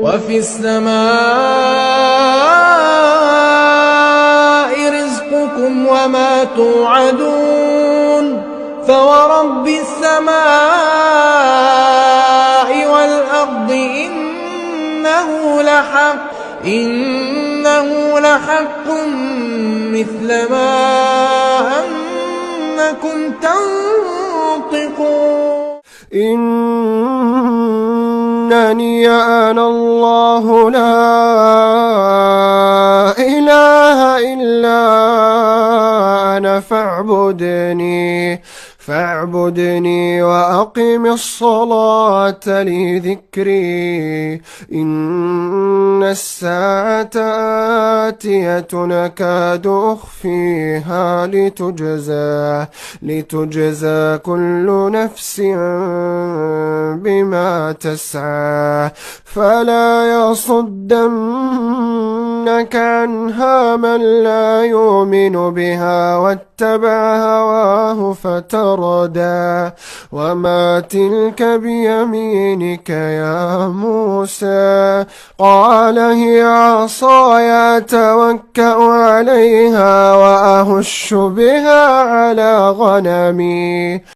وفي السماء رزقكم وما توعدون فورب السماء والأرض إنه لحق مثل ما أنكم تنطقون إنني أنا الله لا إله إلا أنا فاعبدني وأقم الصلاة لذكري إن الساعة آتية نكاد أخفيها لتجزى كل نفس بما تسعى فلا يصدنك عنها من لا يؤمن بها واتبع هواه فتردى وما تلك بيمينك يا موسى قال هي عصاي أتوكأ عليها وأهش بها على غنمي